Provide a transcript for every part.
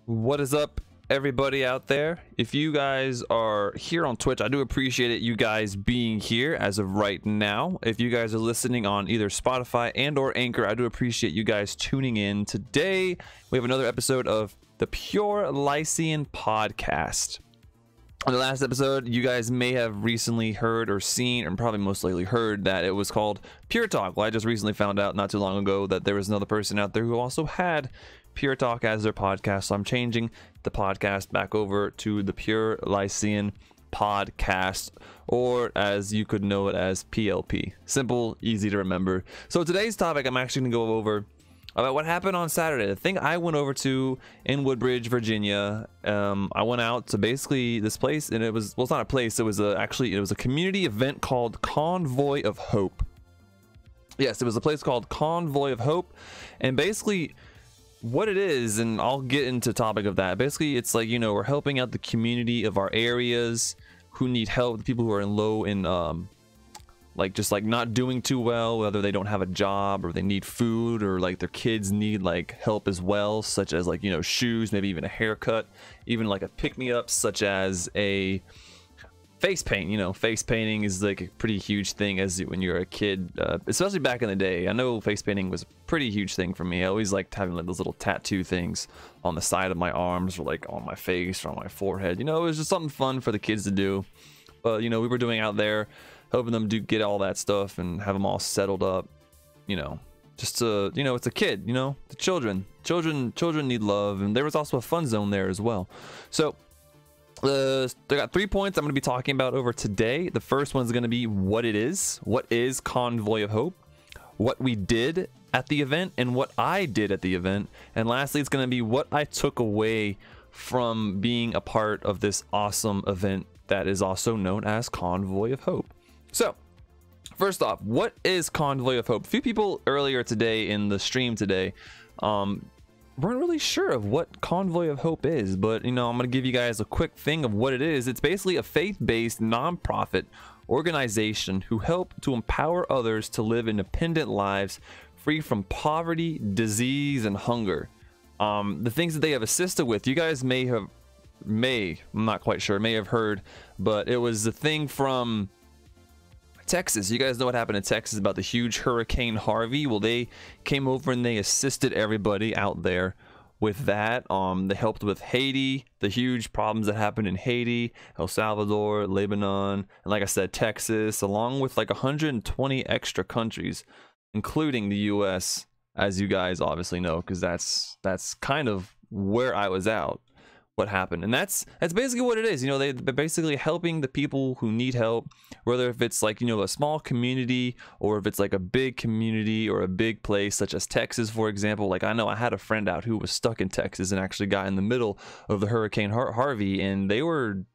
What is up, everybody out there? If you guys are here on Twitch, I do appreciate it, you guys being here as of right now. If you guys are listening on either Spotify and or Anchor, I do appreciate you guys tuning in. Today we have another episode of the Pure Lycian Podcast. On the last episode, you guys may have recently heard or seen, and probably most likely heard, that it was called Pure Talk. Well, I just recently found out not too long ago that there was another person out there who also had Pure Talk as their podcast, so I'm changing the podcast back over to the Pure Lycian Podcast, or as you could know it as PLP. Simple, easy to remember. So today's topic, I'm actually going to go over about what happened on Saturday. The thing I went over to in Woodbridge, Virginia. I went out to basically this place, and it was, well, it's not a place, it was actually a community event called Convoy of Hope. Yes, it was a place called Convoy of Hope, and basically what it is, and I'll get into the topic of that. Basically, it's like, you know, we're helping out the community of our areas who need help, the people who are in low in like just like not doing too well, whether they don't have a job or they need food, or like their kids need like help as well, such as like, you know, shoes, maybe even a haircut, even like a pick-me-up such as a face paint. You know, face painting is like a pretty huge thing when you're a kid, especially back in the day. I know face painting was a pretty huge thing for me. I always liked having like those little tattoo things on the side of my arms, or like on my face or on my forehead. You know, it was just something fun for the kids to do. But you know, we were doing out there, helping them get all that stuff and have them all settled up. You know, just to, you know, it's a kid. You know, the children need love, and there was also a fun zone there as well. So they got 3 points I'm going to be talking about over today. The first one is going to be what it is. What is Convoy of Hope? What we did at the event and what I did at the event. And lastly, it's going to be what I took away from being a part of this awesome event that is also known as Convoy of Hope. So first off, what is Convoy of Hope? A few people earlier today in the stream today weren't really sure of what Convoy of Hope is, but you know, I'm gonna give you guys a quick thing of what it is. It's basically a faith-based nonprofit organization who help to empower others to live independent lives free from poverty, disease, and hunger. The things that they have assisted with, you guys I'm not quite sure, may have heard, but it was the thing from Texas. You guys know what happened in Texas about the huge Hurricane Harvey. Well, they came over and they assisted everybody out there with that. They helped with Haiti, the huge problems that happened in Haiti, El Salvador, Lebanon, and like I said, Texas, along with like 120 extra countries, including the US, as you guys obviously know, because that's kind of where I was out. What happened, and that's basically what it is. You know, they're basically helping the people who need help, whether if it's like, you know, a small community, or if it's like a big community or a big place such as Texas, for example. Like, I know I had a friend out who was stuck in Texas and actually got in the middle of the Hurricane Harvey, and they were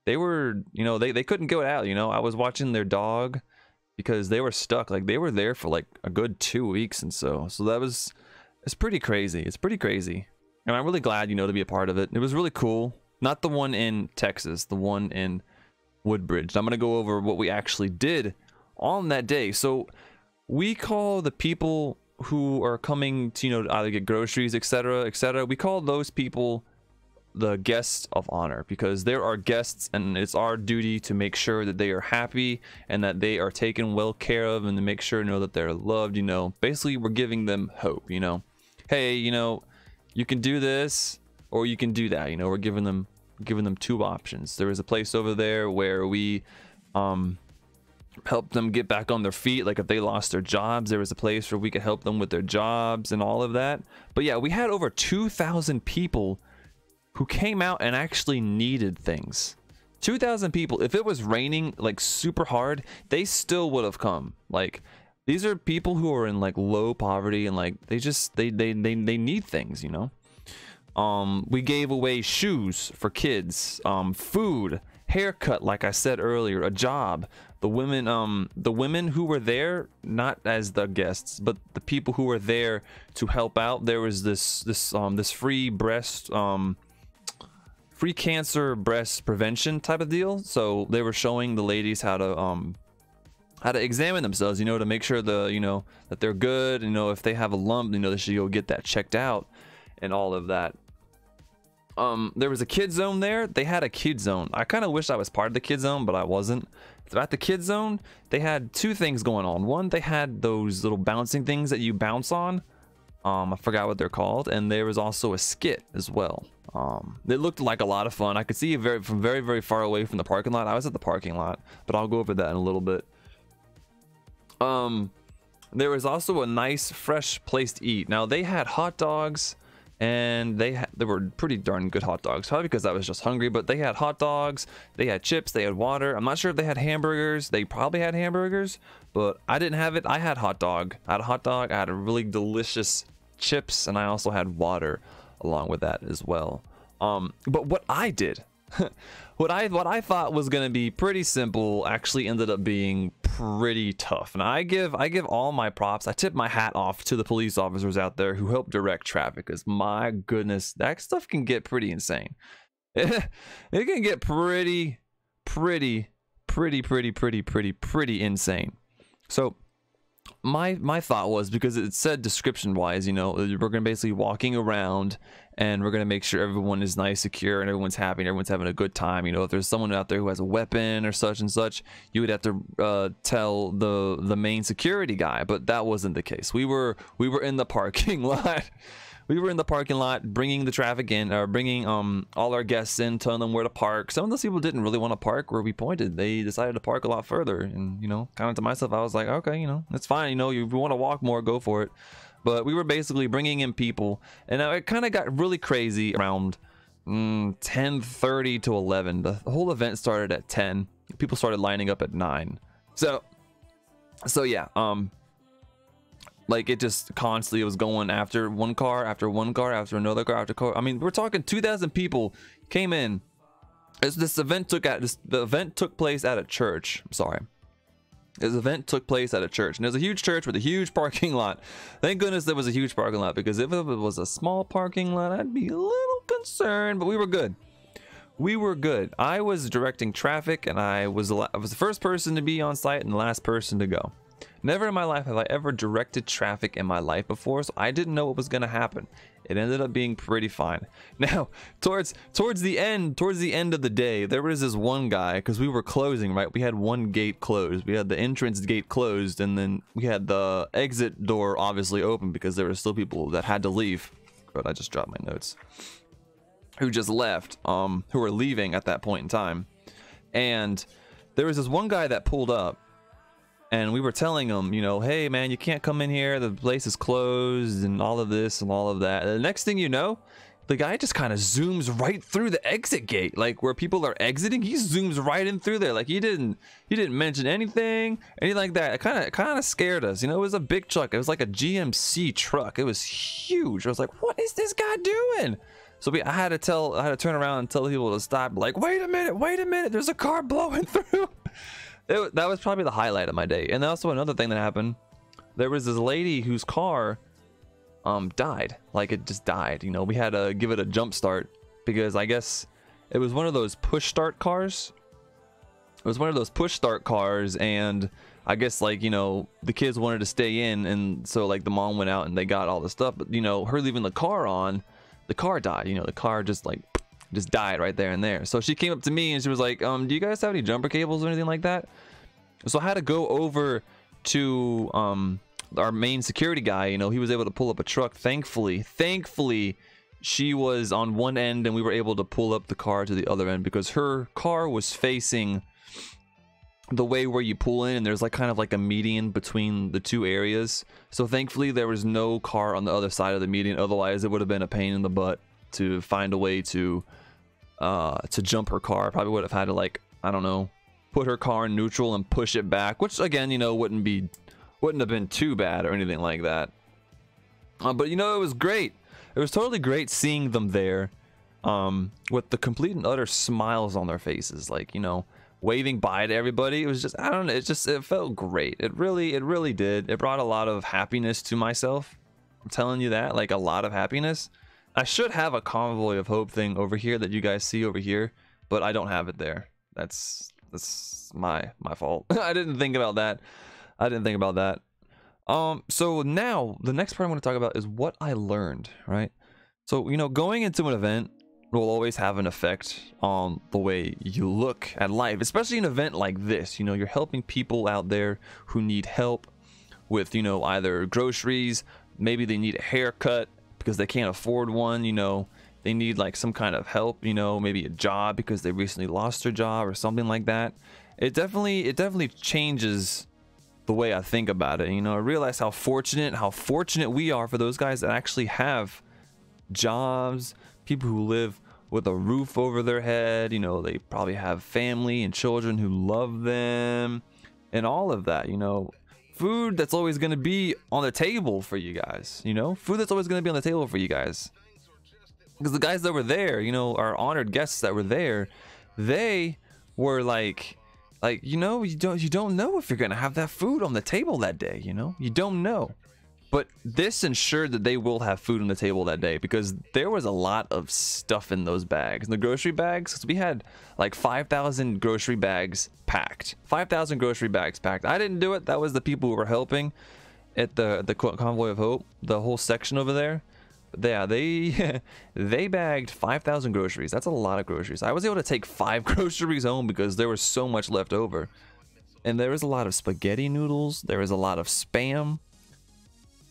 you know, they couldn't go out. You know, I was watching their dog because they were stuck. Like, they were there for like a good 2 weeks, and so it's pretty crazy. It's pretty crazy. And I'm really glad, you know, to be a part of it. It was really cool. Not the one in Texas, the one in Woodbridge. I'm going to go over what we actually did on that day. So we call the people who are coming to, you know, either get groceries, etc., we call those people the guests of honor, because they're our guests, and it's our duty to make sure that they are happy and that they are taken well care of, and to make sure, you know, that they're loved. You know, basically we're giving them hope. You know, hey, you know, you can do this or you can do that. You know, we're giving them two options. There was a place over there where we helped them get back on their feet. Like, if they lost their jobs, there was a place where we could help them with their jobs and all of that. But yeah, we had over 2,000 people who came out and actually needed things. 2,000 people. If it was raining like super hard, they still would have come. Like, these are people who are in like low poverty, and like they need things, you know. We gave away shoes for kids, food, haircut, like I said earlier, a job. The women who were there, not as the guests, but the people who were there to help out. There was this free cancer breast prevention type of deal. So they were showing the ladies how to examine themselves, you know, to make sure that they're good. You know, if they have a lump, you know, they should go get that checked out and all of that. There was a kid zone there. They had a kid zone. I kind of wish I was part of the kid zone, but I wasn't. So at the kid zone, they had two things going on. One, they had those little bouncing things that you bounce on. I forgot what they're called. And there was also a skit as well. It looked like a lot of fun. I could see it from very, very far away from the parking lot. I was at the parking lot, but I'll go over that in a little bit. There was also a nice fresh place to eat. Now they had hot dogs, and they were pretty darn good hot dogs, probably because I was just hungry. But they had hot dogs, they had chips, they had water. I'm not sure if they had hamburgers. They probably had hamburgers, but I didn't have it. I had hot dog. I had a hot dog. I had a really delicious chips, and I also had water along with that as well. But what I did, what I thought was gonna be pretty simple actually ended up being pretty tough. And I give all my props. I tip my hat off to the police officers out there who help direct traffic, because my goodness, that stuff can get pretty insane. It can get pretty insane. So my thought was, because it said description wise, you know, we're gonna basically walking around and we're gonna make sure everyone is nice, secure, and everyone's happy and everyone's having a good time. You know, if there's someone out there who has a weapon or such and such, you would have to tell the main security guy. But that wasn't the case. We were in the parking lot. We were in the parking lot bringing the traffic in, or bringing all our guests in, telling them where to park. Some of those people didn't really want to park where we pointed. They decided to park a lot further. And, you know, kind of to myself, I was like, okay, you know, it's fine. You know, if you want to walk more, go for it. But we were basically bringing in people, and it kind of got really crazy around 10:30 to 11. The whole event started at 10. People started lining up at 9. So yeah, like it just constantly was going after one car, after one car, after another car, after car. I mean, we're talking 2,000 people came in. The event took place at a church. I'm sorry. This event took place at a church, and there's a huge church with a huge parking lot. Thank goodness there was a huge parking lot, because if it was a small parking lot, I'd be a little concerned. But we were good. We were good. I was directing traffic, and I was the first person to be on site and the last person to go. Never in my life have I ever directed traffic in my life before, so I didn't know what was going to happen. It ended up being pretty fine. Now, towards the end of the day, there was this one guy, because we were closing, right? We had one gate closed. We had the entrance gate closed, and then we had the exit door obviously open, because there were still people that had to leave. But I just dropped my notes. Who just left, who were leaving at that point in time. And there was this one guy that pulled up, and we were telling him, you know, hey man, you can't come in here, the place is closed, and all of this and all of that. And the next thing you know, the guy just kind of zooms right through the exit gate, like where people are exiting. He zooms right in through there, like he didn't mention anything like that. It kind of scared us. You know, it was a big truck. It was like a GMC truck. It was huge. I was like, what is this guy doing? So I had to turn around and tell people to stop. Like, wait a minute, there's a car blowing through. That was probably the highlight of my day. And also another thing that happened, there was this lady whose car died. Like, it just died. You know, we had to give it a jump start, because I guess it was one of those push start cars. It was one of those push start cars, and I guess, like, you know, the kids wanted to stay in, and so like the mom went out and they got all the stuff. But you know, her leaving the car on, the car died. You know, the car just died right there and there. So she came up to me and she was like, do you guys have any jumper cables or anything like that? So I had to go over to our main security guy. You know, he was able to pull up a truck. Thankfully she was on one end, and we were able to pull up the car to the other end, because her car was facing the way where you pull in, and there's like kind of like a median between the two areas. So thankfully there was no car on the other side of the median. Otherwise it would have been a pain in the butt to find a way to jump her car. Probably would have had to, like, I don't know, put her car in neutral and push it back, which again, you know, wouldn't have been too bad or anything like that. But you know, it was great. It was totally great seeing them there, with the complete and utter smiles on their faces, like, you know, waving bye to everybody. It was just, I don't know, it felt great. It really did. It brought a lot of happiness to myself. I'm telling you that, like, a lot of happiness. I should have a Convoy of Hope thing over here that you guys see over here, but I don't have it there. That's my fault. I didn't think about that. So now the next part I'm going to talk about is what I learned, right? So, you know, going into an event will always have an effect on the way you look at life, especially an event like this. You know, you're helping people out there who need help with, you know, either groceries, maybe they need a haircut because they can't afford one, you know, they need like some kind of help, you know, maybe a job because they recently lost their job or something like that. It definitely changes the way I think about it. You know, I realize how fortunate we are for those guys that actually have jobs, people who live with a roof over their head. You know, they probably have family and children who love them and all of that. You know, food that's always going to be on the table for you guys. You know, food that's always going to be on the table for you guys, because the guys that were there, you know, our honored guests that were there, they were like, you know, you don't know if you're gonna have that food on the table that day. You know, you don't know. But this ensured that they will have food on the table that day, because there was a lot of stuff in those bags. The grocery bags, because we had like 5,000 grocery bags packed. 5,000 grocery bags packed. I didn't do it. That was the people who were helping at the Convoy of Hope, the whole section over there. Yeah, they bagged 5,000 groceries. That's a lot of groceries. I was able to take 5 groceries home because there was so much left over. And there was a lot of spaghetti noodles. There was a lot of Spam.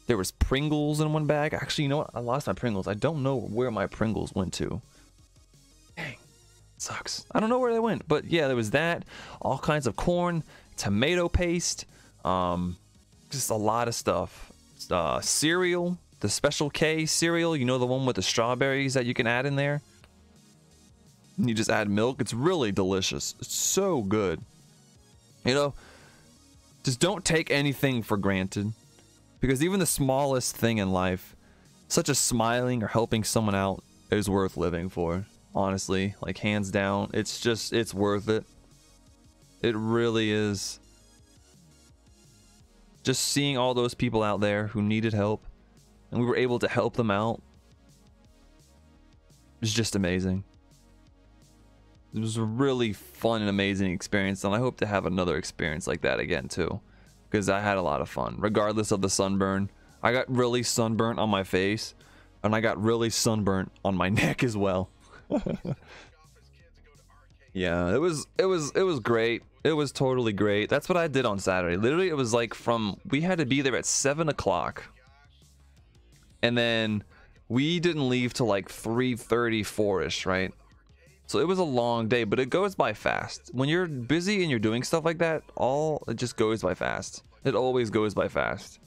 There was Pringles in one bag. Actually, you know what? I lost my Pringles. I don't know where my Pringles went to. Dang. Sucks. I don't know where they went. But yeah, there was that. All kinds of corn, tomato paste, just a lot of stuff. Cereal. The Special K cereal, you know, the one with the strawberries that you can add in there. You just add milk. It's really delicious. It's so good. You know, just don't take anything for granted, because even the smallest thing in life, such as smiling or helping someone out, is worth living for. Honestly, like hands down, it's worth it. It really is. Just seeing all those people out there who needed help, and we were able to help them out, it's just amazing. It was a really fun and amazing experience, and I hope to have another experience like that again too, because I had a lot of fun regardless of the sunburn. I got really sunburnt on my face, and I got really sunburnt on my neck as well. Yeah, it was great. It was totally great. That's what I did on Saturday. Literally, it was like we had to be there at 7 o'clock. And then we didn't leave till like 3:34ish, right? So it was a long day, but it goes by fast. When you're busy and you're doing stuff like that, it just goes by fast. It always goes by fast.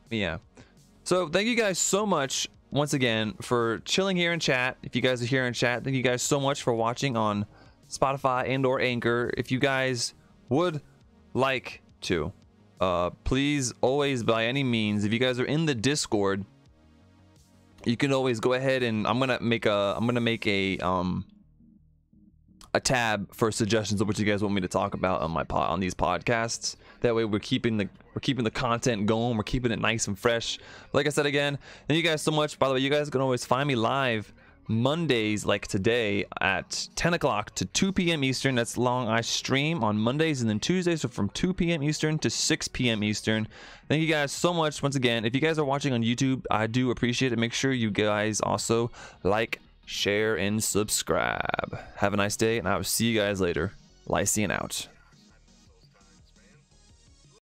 Yeah. So thank you guys so much once again for chilling here in chat. If you guys are here in chat, thank you guys so much for watching on Spotify and or Anchor. If you guys would like to, please always, by any means, if you guys are in the Discord, you can always go ahead and I'm gonna make a tab for suggestions of what you guys want me to talk about on these podcasts. That way we're keeping the content going, we're keeping it nice and fresh. Like I said again, thank you guys so much. By the way, you guys can always find me live Mondays like today at 10 o'clock to 2 p.m. Eastern. That's long. I stream on Mondays, and then Tuesdays are from 2 p.m. Eastern to 6 p.m. Eastern. Thank you guys so much once again. If you guys are watching on YouTube, I do appreciate it. Make sure you guys also like, share, and subscribe. Have a nice day, and I will see you guys later. Lycian out.